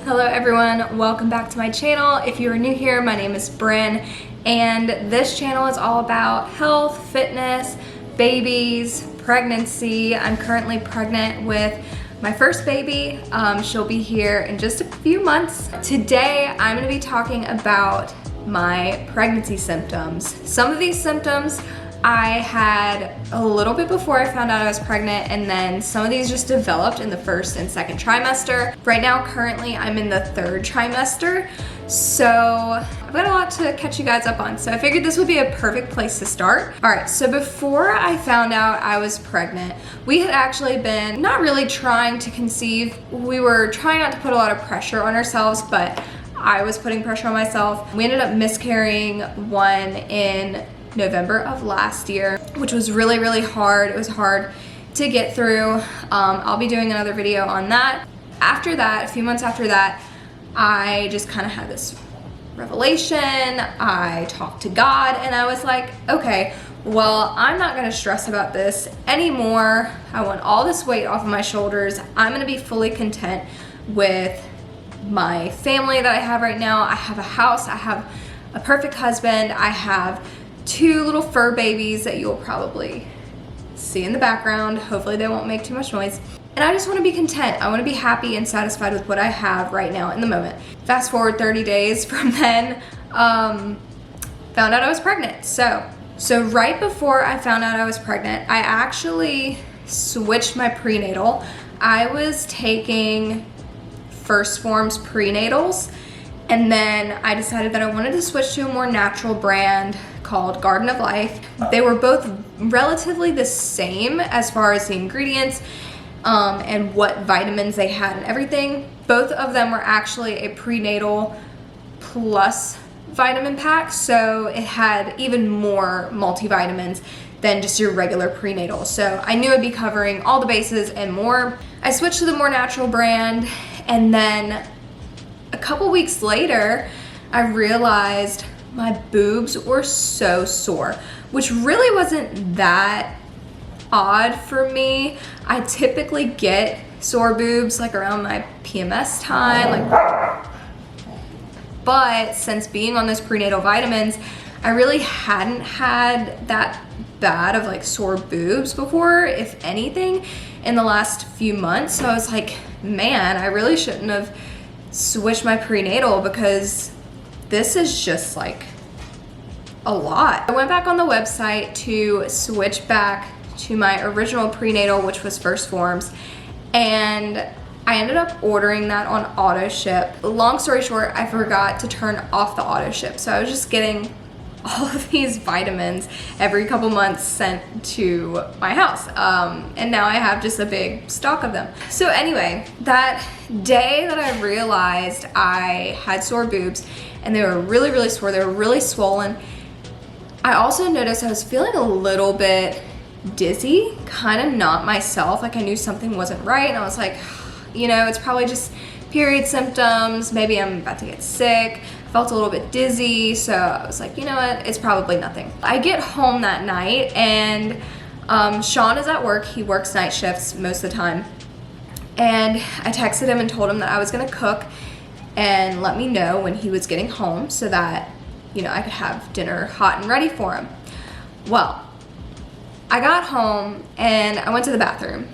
Hello everyone, welcome back to my channel. If you are new here, my name is Bryn, and this channel is all about health, fitness, babies, pregnancy. I'm currently pregnant with my first baby. She'll be here in just a few months. Today, I'm gonna be talking about my pregnancy symptoms. Some of these symptoms I had a little bit before I found out I was pregnant, and then some of these just developed in the first and second trimester. Right now, currently, I'm in the third trimester, so I've got a lot to catch you guys up on. So I figured this would be a perfect place to start. All right, so before I found out I was pregnant, we had actually been not really trying to conceive. We were trying not to put a lot of pressure on ourselves, but I was putting pressure on myself. We ended up miscarrying one in November of last year, which was really, really hard. It was hard to get through. I'll be doing another video on that. After that, a few months after that, I just kind of had this revelation. I talked to God and I was like, okay, well, I'm not gonna stress about this anymore. I want all this weight off of my shoulders. I'm gonna be fully content with my family that I have right now. I have a house, I have a perfect husband, I have 2 little fur babies that you'll probably see in the background. Hopefully they won't make too much noise. And I just want to be content. I want to be happy and satisfied with what I have right now in the moment. Fast forward 30 days from then, found out I was pregnant. So right before I found out I was pregnant, I actually switched my prenatal. I was taking First Form's prenatals, and then I decided that I wanted to switch to a more natural brand called Garden of Life. They were both relatively the same as far as the ingredients and what vitamins they had and everything. Both of them were actually a prenatal plus vitamin pack, so it had even more multivitamins than just your regular prenatal. So I knew I'd be covering all the bases and more. I switched to the more natural brand, and then a couple weeks later, I realized my boobs were so sore, which really wasn't that odd for me. I typically get sore boobs like around my PMS time, but since being on those prenatal vitamins, I really hadn't had that bad of like sore boobs before, if anything, in the last few months. So I was like, man, I really shouldn't have switch my prenatal because this is just like a lot. I went back on the website to switch back to my original prenatal, which was First Forms, and I ended up ordering that on auto ship. Long story short, I forgot to turn off the auto ship, so I was just getting all of these vitamins every couple months sent to my house, and now I have just a big stock of them. So anyway, that day that I realized I had sore boobs and they were really, really sore, they were really swollen, I also noticed I was feeling a little bit dizzy, kind of not myself, like I knew something wasn't right, and I was like, you know, it's probably just period symptoms, maybe I'm about to get sick. Felt a little bit dizzy, so I was like, you know what, it's probably nothing. I get home that night and Sean is at work. He works night shifts most of the time, and I texted him and told him that I was gonna cook and let me know when he was getting home so that, you know, I could have dinner hot and ready for him. Well, I got home and I went to the bathroom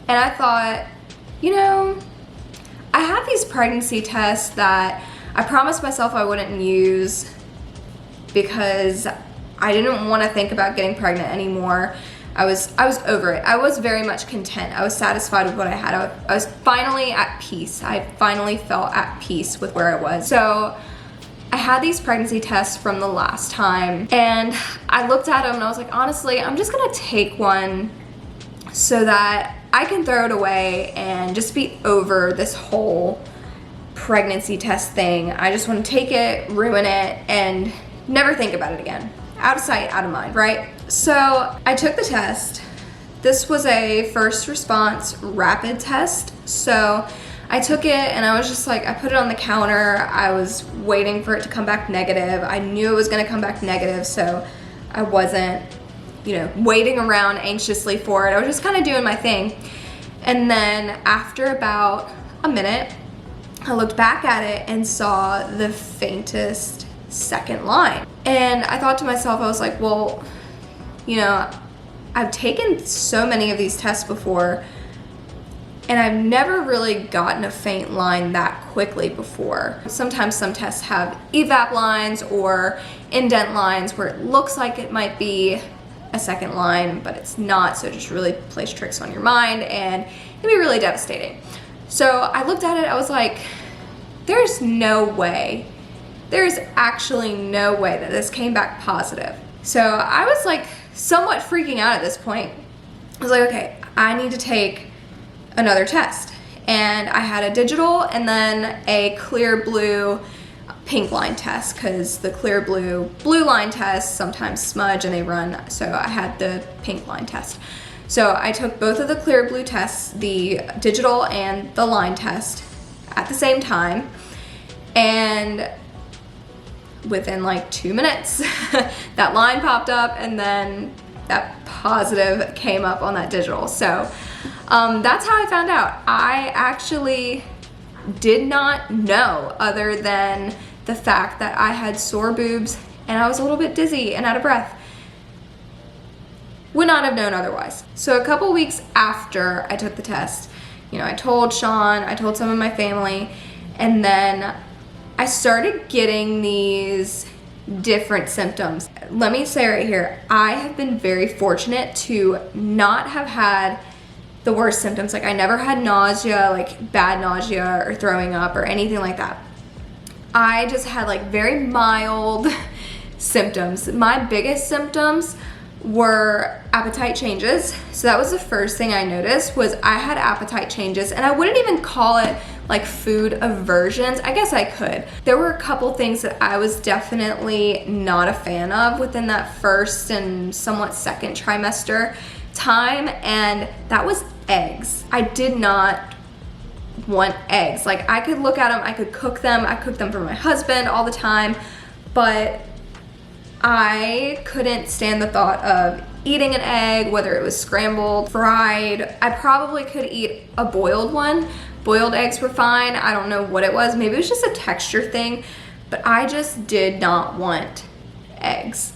and I thought, you know, I have these pregnancy tests that I promised myself I wouldn't use because I didn't want to think about getting pregnant anymore. I was over it. I was very much content. I was satisfied with what I had. I was finally at peace. I finally felt at peace with where I was. So I had these pregnancy tests from the last time, and I looked at them and I was like, honestly, I'm just gonna take one so that I can throw it away and just be over this whole pregnancy test thing. I just want to take it, ruin it, and never think about it again. Out of sight, out of mind, right? So I took the test. This was a first response rapid test. So I took it and I was just like, I put it on the counter. I was waiting for it to come back negative. I knew it was gonna come back negative, so I wasn't, you know, waiting around anxiously for it. I was just kind of doing my thing. And then after about a minute, I looked back at it and saw the faintest second line. And I thought to myself, I was like, well, you know, I've taken so many of these tests before, and I've never really gotten a faint line that quickly before. Sometimes some tests have evap lines or indent lines where it looks like it might be a second line, but it's not, so it just really plays tricks on your mind and it can be really devastating. So I looked at it, I was like, there's no way. There's actually no way that this came back positive. So I was like somewhat freaking out at this point. I was like, okay, I need to take another test. And I had a digital and then a clear blue pink line test, because the clear blue line tests sometimes smudge and they run, so I had the pink line test. So I took both of the clear blue tests, the digital and the line test, at the same time, and within like 2 minutes that line popped up and then that positive came up on that digital. So that's how I found out. I actually did not know, other than the fact that I had sore boobs and I was a little bit dizzy and out of breath. Would not have known otherwise. So a couple weeks after I took the test, you know, I told Sean, I told some of my family, and then I started getting these different symptoms. Let me say right here, I have been very fortunate to not have had the worst symptoms. Like, I never had nausea, like bad nausea or throwing up or anything like that. I just had like very mild symptoms. My biggest symptoms were appetite changes. So that was the first thing I noticed, was I had appetite changes, and I wouldn't even call it like food aversions. I guess I could. There were a couple things that I was definitely not a fan of within that first and somewhat second trimester time, and that was eggs. I did not want eggs. Like, I could look at them, I could cook them, I cooked them for my husband all the time, but I couldn't stand the thought of eating an egg, whether it was scrambled, fried. I probably could eat a boiled one. Boiled eggs were fine. I don't know what it was. Maybe it was just a texture thing, but I just did not want eggs.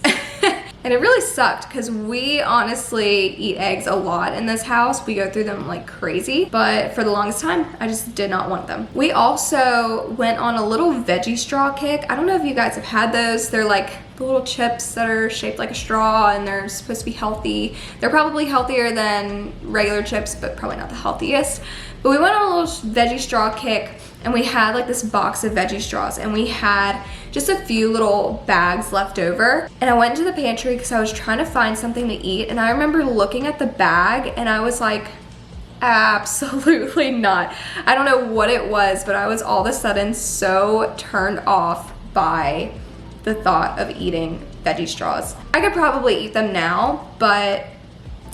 And it really sucked, because we honestly eat eggs a lot in this house. We go through them like crazy, but for the longest time, I just did not want them. We also went on a little veggie straw kick. I don't know if you guys have had those. They're like the little chips that are shaped like a straw, and they're supposed to be healthy. They're probably healthier than regular chips, but probably not the healthiest. But we went on a little veggie straw kick, and we had like this box of veggie straws, and we had just a few little bags left over. And I went into the pantry because I was trying to find something to eat, and I remember looking at the bag and I was like, absolutely not. I don't know what it was, but I was all of a sudden so turned off by the thought of eating veggie straws. I could probably eat them now, but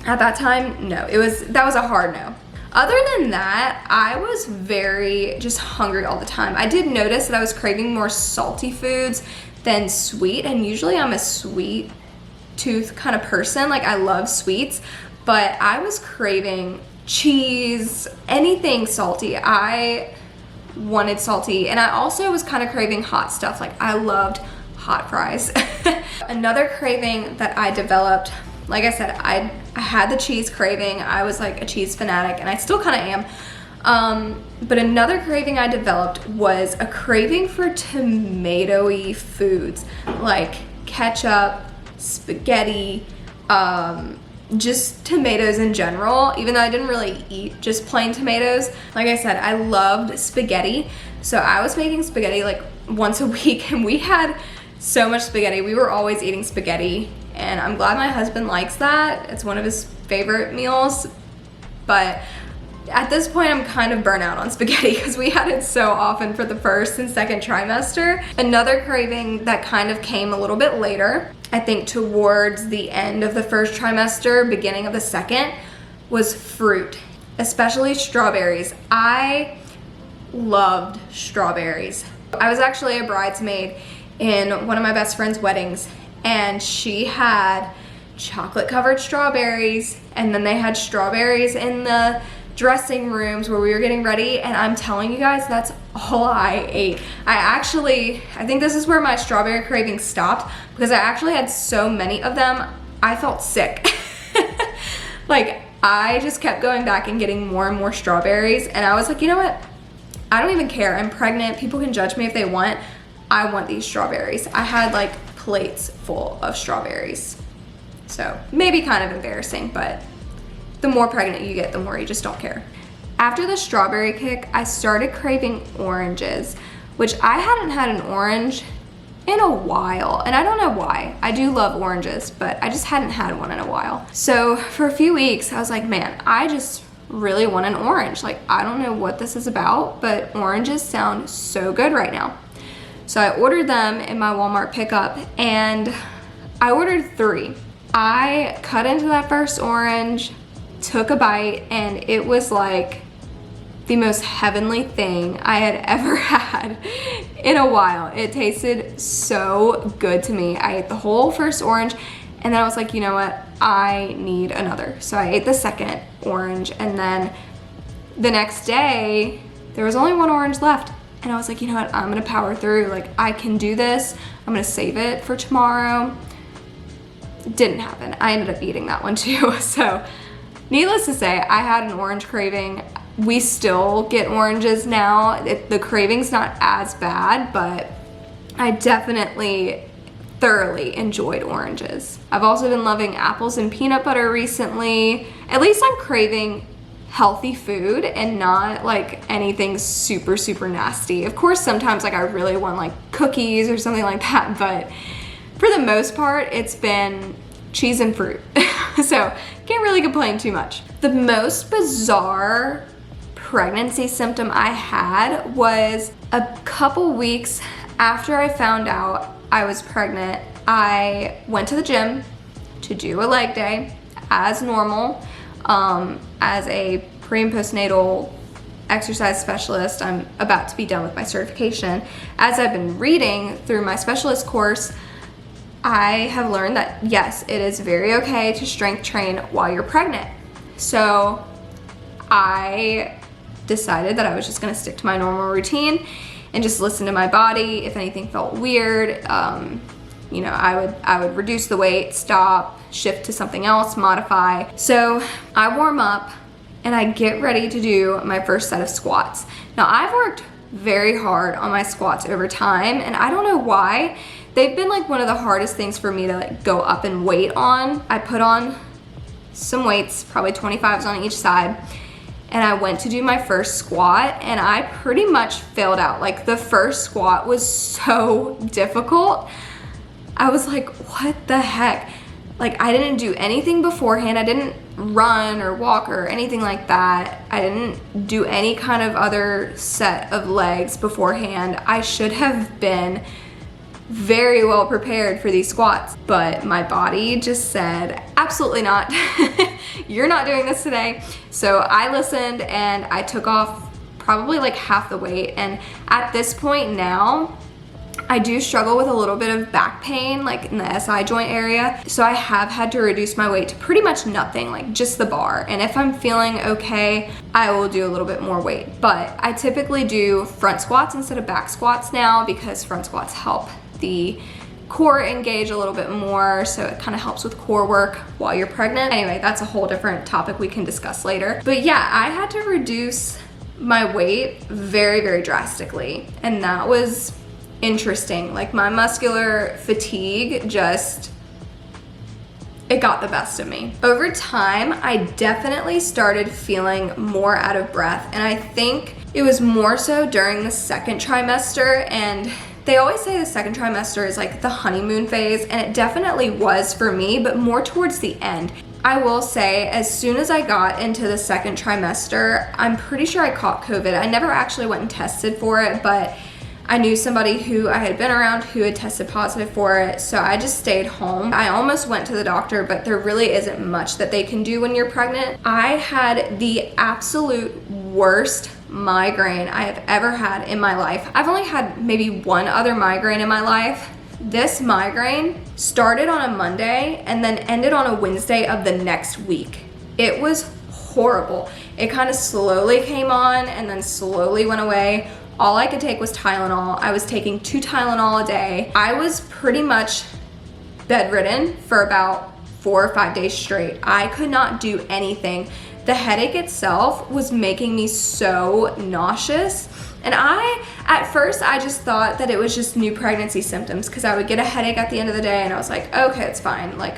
at that time, no. That was a hard no. Other than that, I was very just hungry all the time. I did notice that I was craving more salty foods than sweet, and usually I'm a sweet tooth kind of person. Like, I love sweets, but I was craving cheese, anything salty. I wanted salty, and I also was kind of craving hot stuff. Like, I loved hot fries. Another craving that I developed, like I said, I had the cheese craving. I was like a cheese fanatic, and I still kind of am. But another craving I developed was a craving for tomato-y foods, like ketchup, spaghetti, just tomatoes in general, even though I didn't really eat just plain tomatoes. Like I said, I loved spaghetti. So I was making spaghetti like once a week, and we had so much spaghetti. We were always eating spaghetti, and I'm glad my husband likes that. It's one of his favorite meals, but at this point I'm kind of burnt out on spaghetti because we had it so often for the first and second trimester. Another craving that kind of came a little bit later, I think towards the end of the first trimester, beginning of the second, was fruit, especially strawberries. I loved strawberries. I was actually a bridesmaid in one of my best friend's weddings, and she had chocolate covered strawberries, and then they had strawberries in the dressing rooms where we were getting ready, and I'm telling you guys, that's all I ate. I think this is where my strawberry craving stopped, because I actually had so many of them, I felt sick. Like, I just kept going back and getting more and more strawberries, and I was like, you know what? I don't even care. I'm pregnant. People can judge me if they want. I want these strawberries. I had like plates full of strawberries. So maybe kind of embarrassing, but the more pregnant you get, the more you just don't care. After the strawberry kick, I started craving oranges, which I hadn't had an orange in a while, and I don't know why. I do love oranges, but I just hadn't had one in a while. So for a few weeks, I was like, man, I just really want an orange. Like, I don't know what this is about, but oranges sound so good right now. So I ordered them in my Walmart pickup, and I ordered 3. I cut into that first orange, took a bite, and it was like the most heavenly thing I had ever had in a while. It tasted so good to me. I ate the whole first orange, and then I was like, you know what? I need another. So I ate the second orange, and then the next day, there was only 1 orange left. And I was like, you know what? I'm gonna power through. Like, I can do this. I'm gonna save it for tomorrow. It didn't happen. I ended up eating that one too. So needless to say, I had an orange craving. We still get oranges now. The craving's not as bad, but I definitely thoroughly enjoyed oranges. I've also been loving apples and peanut butter recently. At least I'm craving healthy food and not like anything super, super nasty. Of course, sometimes like I really want like cookies or something like that, but for the most part, it's been cheese and fruit. So can't really complain too much. The most bizarre pregnancy symptom I had was a couple weeks after I found out I was pregnant. I went to the gym to do a leg day as normal. As a pre and postnatal exercise specialist, I'm about to be done with my certification. As I've been reading through my specialist course, I have learned that yes, it is very okay to strength train while you're pregnant. So I decided that I was just gonna stick to my normal routine and just listen to my body. If anything felt weird, you know, I would reduce the weight, stop, shift to something else, modify. So I warm up and I get ready to do my first set of squats. Now, I've worked very hard on my squats over time, and I don't know why. They've been like one of the hardest things for me to like go up in weight on. I put on some weights, probably 25s on each side, and I went to do my first squat, and I pretty much failed out. Like, the first squat was so difficult. I was like, what the heck? Like, I didn't do anything beforehand. I didn't run or walk or anything like that. I didn't do any kind of other set of legs beforehand. I should have been very well prepared for these squats, but my body just said, absolutely not. You're not doing this today. So I listened and I took off probably like half the weight. And at this point now, I do struggle with a little bit of back pain, like in the SI joint area. So I have had to reduce my weight to pretty much nothing, like just the bar. And if I'm feeling okay, I will do a little bit more weight. But I typically do front squats instead of back squats now, because front squats help the core engage a little bit more. So it kind of helps with core work while you're pregnant. Anyway, that's a whole different topic we can discuss later. But yeah, I had to reduce my weight very, very drastically. And that was interesting. Like, my muscular fatigue just, it got the best of me. Over time, I definitely started feeling more out of breath, and I think it was more so during the second trimester. And they always say the second trimester is like the honeymoon phase, and it definitely was for me, but more towards the end. I will say, as soon as I got into the second trimester, I'm pretty sure I caught COVID. I never actually went and tested for it, but I knew somebody who I had been around who had tested positive for it, so I just stayed home. I almost went to the doctor, but there really isn't much that they can do when you're pregnant. I had the absolute worst migraine I have ever had in my life. I've only had maybe one other migraine in my life. This migraine started on a Monday and then ended on a Wednesday of the next week. It was horrible. It kind of slowly came on and then slowly went away. All I could take was Tylenol. I was taking 2 Tylenol a day. I was pretty much bedridden for about 4 or 5 days straight. I could not do anything. The headache itself was making me so nauseous. And at first, I just thought that it was just new pregnancy symptoms because I would get a headache at the end of the day and I was like, okay, it's fine. Like,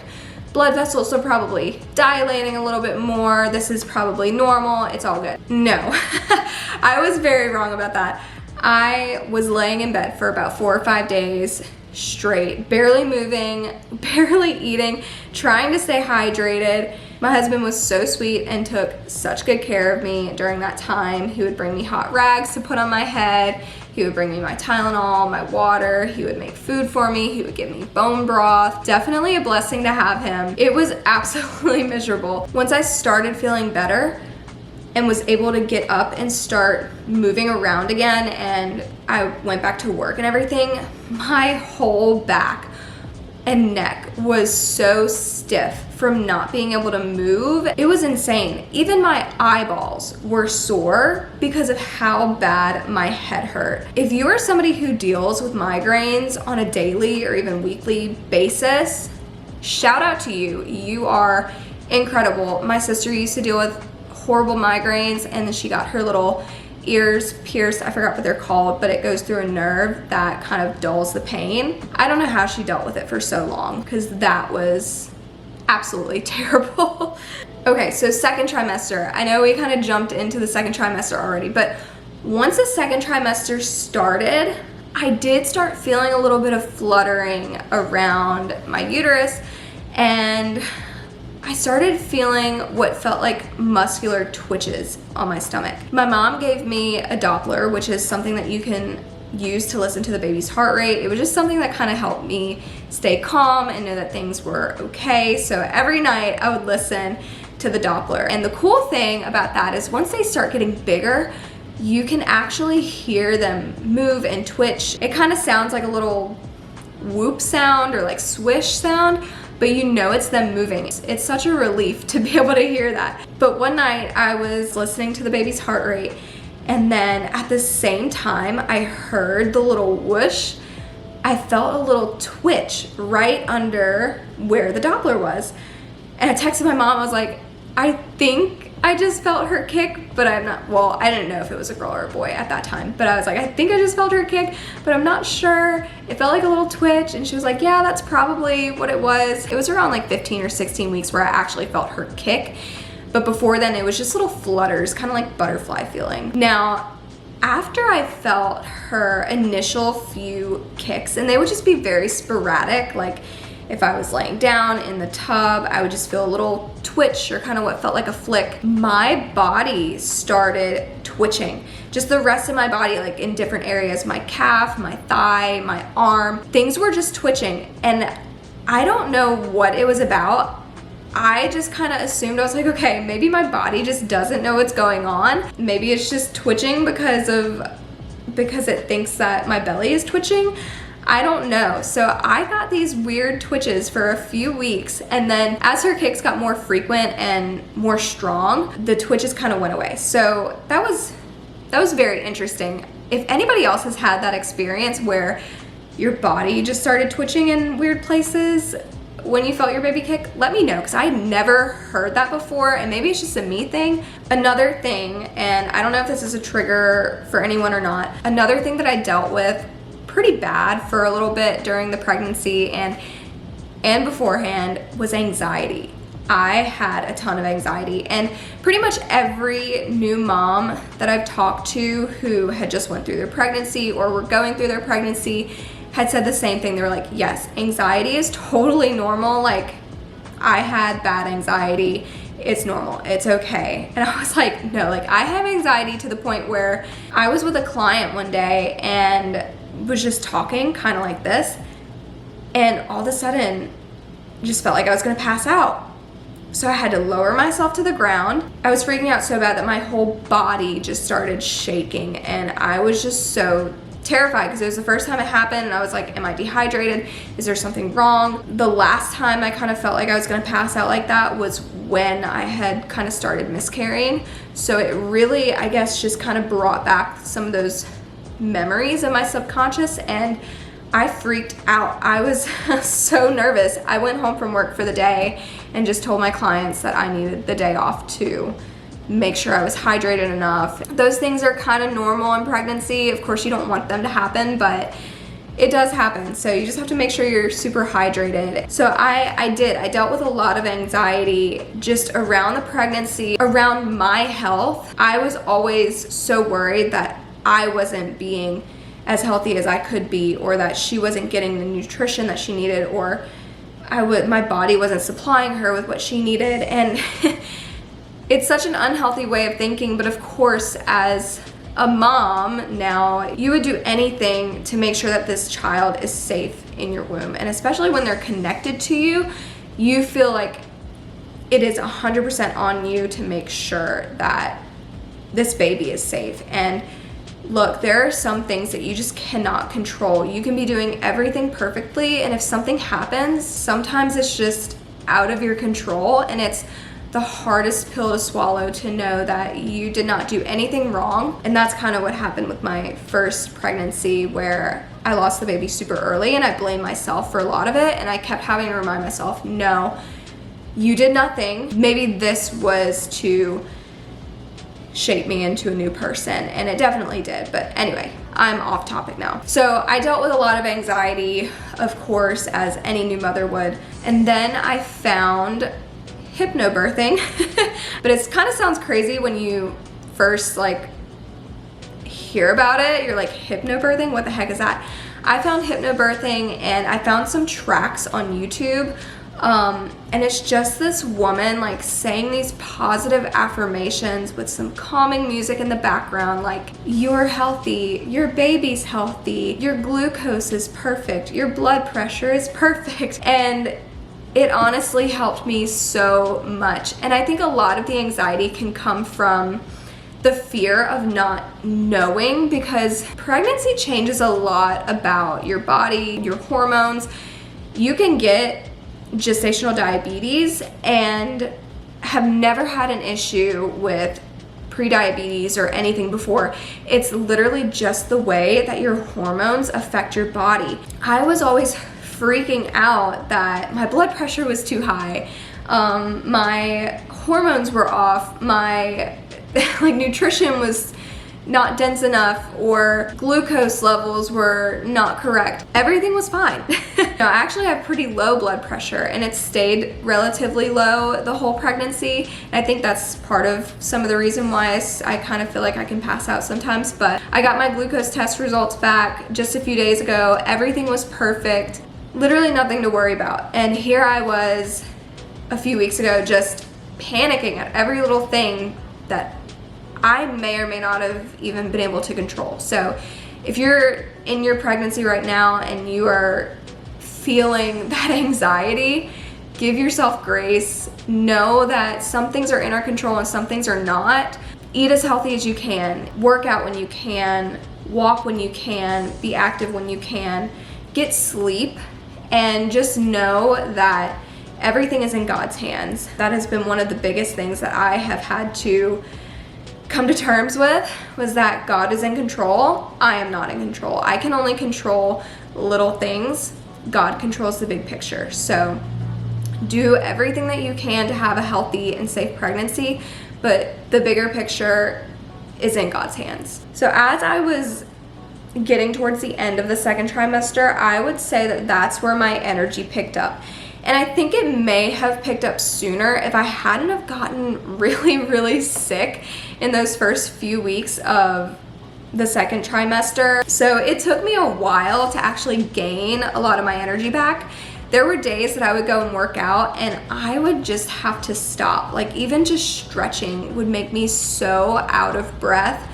blood vessels are probably dilating a little bit more. This is probably normal. It's all good. No, I was very wrong about that. I was laying in bed for about 4 or 5 days straight, barely moving, barely eating, trying to stay hydrated. My husband was so sweet and took such good care of me during that time. He would bring me hot rags to put on my head. He would bring me my Tylenol, my water. He would make food for me. He would give me bone broth. Definitely a blessing to have him. It was absolutely miserable. Once I started feeling better and was able to get up and start moving around again, and I went back to work and everything, my whole back and neck was so stiff from not being able to move. It was insane. Even my eyeballs were sore because of how bad my head hurt. If you are somebody who deals with migraines on a daily or even weekly basis, shout out to you. You are incredible. My sister used to deal with horrible migraines, and then she got her little ears pierced. I forgot what they're called, but it goes through a nerve that kind of dulls the pain. I don't know how she dealt with it for so long because that was absolutely terrible. Okay, so second trimester. I know we kind of jumped into the second trimester already, but once the second trimester started, I did start feeling a little bit of fluttering around my uterus, and I started feeling what felt like muscular twitches on my stomach. My mom gave me a Doppler, which is something that you can use to listen to the baby's heart rate. It was just something that kind of helped me stay calm and know that things were okay. So every night I would listen to the Doppler. And the cool thing about that is once they start getting bigger, you can actually hear them move and twitch. It kind of sounds like a little whoop sound or like swish sound, but you know it's them moving. It's such a relief to be able to hear that. But one night I was listening to the baby's heart rate, and then at the same time I heard the little whoosh. I felt a little twitch right under where the Doppler was. And I texted my mom, I was like, I think I just felt her kick, but I'm not, well, I didn't know if it was a girl or a boy at that time, but I was like, I think I just felt her kick, but I'm not sure. It felt like a little twitch, and she was like, yeah, that's probably what it was. It was around like 15 or 16 weeks where I actually felt her kick, but before then it was just little flutters, kind of like butterfly feeling. Now, after I felt her initial few kicks, and they would just be very sporadic, like if I was laying down in the tub, I would just feel a little twitch or kind of what felt like a flick. My body started twitching. Just the rest of my body, like in different areas, my calf, my thigh, my arm, things were just twitching. And I don't know what it was about. I just kind of assumed, I was like, okay, maybe my body just doesn't know what's going on. Maybe it's just twitching because it thinks that my belly is twitching. I don't know. So I got these weird twitches for a few weeks, and then as her kicks got more frequent and more strong, the twitches kind of went away. So that was very interesting. If anybody else has had that experience where your body just started twitching in weird places when you felt your baby kick, let me know, because I never heard that before, and maybe it's just a me thing. Another thing, and I don't know if this is a trigger for anyone or not, another thing that I dealt with pretty bad for a little bit during the pregnancy and beforehand was anxiety. I had a ton of anxiety, and pretty much every new mom that I've talked to who had just went through their pregnancy or were going through their pregnancy had said the same thing. They were like, yes, anxiety is totally normal. Like, I had bad anxiety. It's normal, it's okay. And I was like, no, like I have anxiety to the point where I was with a client one day and was just talking kind of like this, and all of a sudden just felt like I was gonna pass out. So I had to lower myself to the ground. I was freaking out so bad that my whole body just started shaking, and I was just so terrified because it was the first time it happened, and I was like, am I dehydrated? Is there something wrong? The last time I kind of felt like I was gonna pass out like that was when I had kind of started miscarrying. So it really, I guess, just kind of brought back some of those memories in my subconscious, and I freaked out. I was so nervous. I went home from work for the day and just told my clients that I needed the day off to make sure I was hydrated enough. Those things are kind of normal in pregnancy. Of course, you don't want them to happen, but it does happen. So you just have to make sure you're super hydrated. So I dealt with a lot of anxiety just around the pregnancy, around my health. I was always so worried that I wasn't being as healthy as I could be, or that she wasn't getting the nutrition that she needed, or my body wasn't supplying her with what she needed. And it's such an unhealthy way of thinking, but of course, as a mom now, you would do anything to make sure that this child is safe in your womb. And especially when they're connected to you, you feel like it is 100% on you to make sure that this baby is safe. And look, there are some things that you just cannot control. You can be doing everything perfectly, and if something happens, sometimes it's just out of your control, and it's the hardest pill to swallow to know that you did not do anything wrong. And that's kind of what happened with my first pregnancy, where I lost the baby super early, and I blame myself for a lot of it, and I kept having to remind myself, no, you did nothing. Maybe this was to shape me into a new person, and it definitely did. But anyway, I'm off topic now. So I dealt with a lot of anxiety, of course, as any new mother would. And then I found hypnobirthing. But it kind of sounds crazy when you first like hear about it. You're like, hypnobirthing? What the heck is that? I found hypnobirthing, and I found some tracks on YouTube. And it's just this woman like saying these positive affirmations with some calming music in the background, like, you're healthy, your baby's healthy, your glucose is perfect, your blood pressure is perfect. And it honestly helped me so much. And I think a lot of the anxiety can come from the fear of not knowing, because pregnancy changes a lot about your body, your hormones. You can get gestational diabetes and have never had an issue with prediabetes or anything before. It's literally just the way that your hormones affect your body. I was always freaking out that my blood pressure was too high, my hormones were off, my like nutrition was not dense enough, or glucose levels were not correct. Everything was fine. I actually have pretty low blood pressure, and it stayed relatively low the whole pregnancy. And I think that's part of some of the reason why I kind of feel like I can pass out sometimes. But I got my glucose test results back just a few days ago. Everything was perfect, literally nothing to worry about. And here I was a few weeks ago just panicking at every little thing that I may or may not have even been able to control. So if you're in your pregnancy right now and you are feeling that anxiety, give yourself grace. Know that some things are in our control and some things are not. Eat as healthy as you can. Work out when you can. Walk when you can. Be active when you can. Get sleep. And just know that everything is in God's hands. That has been one of the biggest things that I have had to come to terms with, was that God is in control. I am not in control. I can only control little things. God controls the big picture. So do everything that you can to have a healthy and safe pregnancy, but the bigger picture is in God's hands. So as I was getting towards the end of the second trimester, I would say that that's where my energy picked up. And I think it may have picked up sooner if I hadn't have gotten really, really sick in those first few weeks of the second trimester. So it took me a while to actually gain a lot of my energy back. There were days that I would go and work out and I would just have to stop. Like even just stretching would make me so out of breath.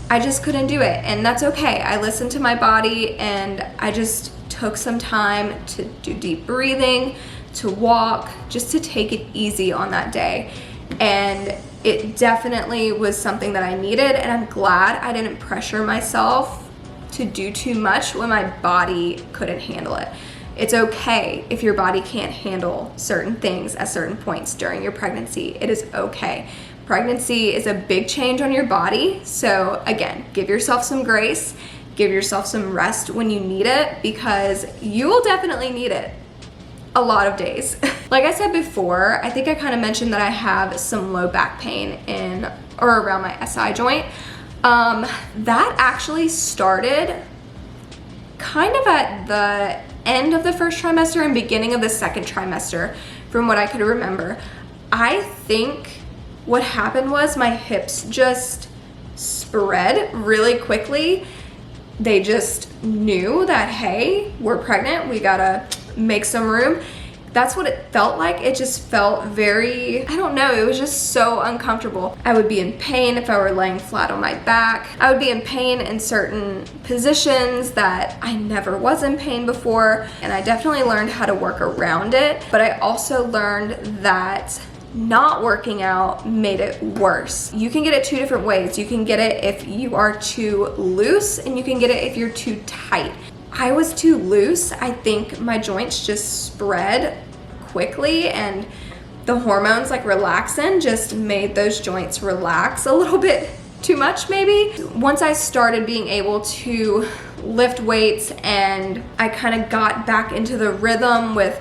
I just couldn't do it, and that's okay. I listened to my body, and I just took some time to do deep breathing, to walk, just to take it easy on that day. And it definitely was something that I needed, and I'm glad I didn't pressure myself to do too much when my body couldn't handle it. It's okay if your body can't handle certain things at certain points during your pregnancy. It is okay. Pregnancy is a big change on your body. So again, give yourself some grace, give yourself some rest when you need it, because you will definitely need it a lot of days. Like I said before, I think I kind of mentioned that I have some low back pain in or around my SI joint. That actually started kind of at the end of the first trimester and beginning of the second trimester, from what I could remember. I think what happened was my hips just spread really quickly. They just knew that, hey, we're pregnant, we gotta make some room. That's what it felt like. It just felt very, I don't know, it was just so uncomfortable. I would be in pain if I were laying flat on my back. I would be in pain in certain positions that I never was in pain before, and I definitely learned how to work around it. But I also learned that not working out made it worse. You can get it two different ways. You can get it if you are too loose, and you can get it if you're too tight. I was too loose. I think my joints just spread quickly, and the hormones like relaxin just made those joints relax a little bit too much maybe. Once I started being able to lift weights and I kind of got back into the rhythm with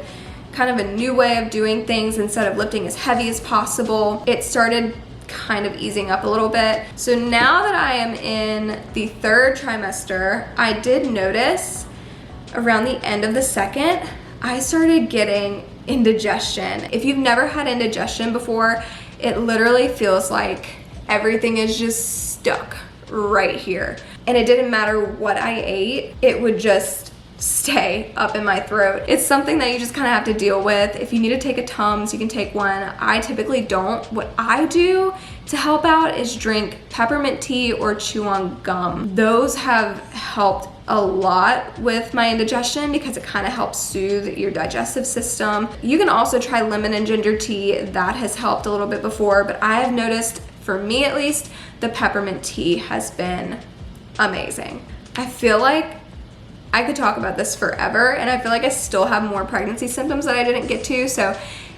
kind of a new way of doing things, instead of lifting as heavy as possible, it started kind of easing up a little bit. So now that I am in the third trimester, I did notice around the end of the second, I started getting indigestion. If you've never had indigestion before, it literally feels like everything is just stuck right here. And it didn't matter what I ate, it would just stay up in my throat. It's something that you just kind of have to deal with. If you need to take a Tums, you can take one. I typically don't. What I do to help out is drink peppermint tea or chew on gum. Those have helped a lot with my indigestion because it kind of helps soothe your digestive system. You can also try lemon and ginger tea. That has helped a little bit before, but I have noticed, for me at least, the peppermint tea has been amazing. I feel like I could talk about this forever, and I feel like I still have more pregnancy symptoms that I didn't get to, so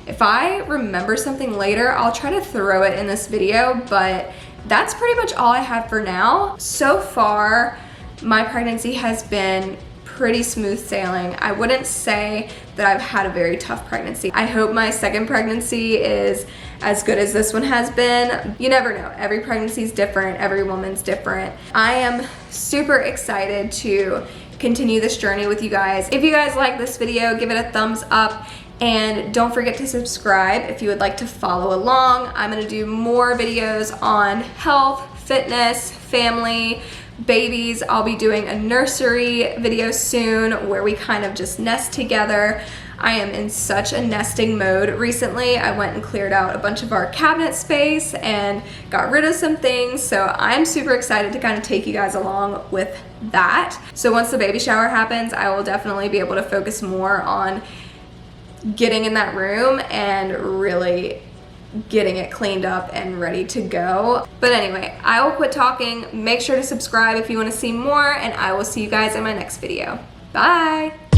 if I remember something later, I'll try to throw it in this video, but that's pretty much all I have for now. So far, my pregnancy has been pretty smooth sailing. I wouldn't say that I've had a very tough pregnancy. I hope my second pregnancy is as good as this one has been. You never know. Every pregnancy is different. Every woman's different. I am super excited to continue this journey with you guys. If you guys like this video, give it a thumbs up, and don't forget to subscribe if you would like to follow along. I'm gonna do more videos on health, fitness, family, babies. I'll be doing a nursery video soon where we kind of just nest together. I am in such a nesting mode recently. I went and cleared out a bunch of our cabinet space and got rid of some things, so I'm super excited to kind of take you guys along with that. So once the baby shower happens, I will definitely be able to focus more on getting in that room and really getting it cleaned up and ready to go. But anyway, I will quit talking. Make sure to subscribe if you want to see more, and I will see you guys in my next video. Bye!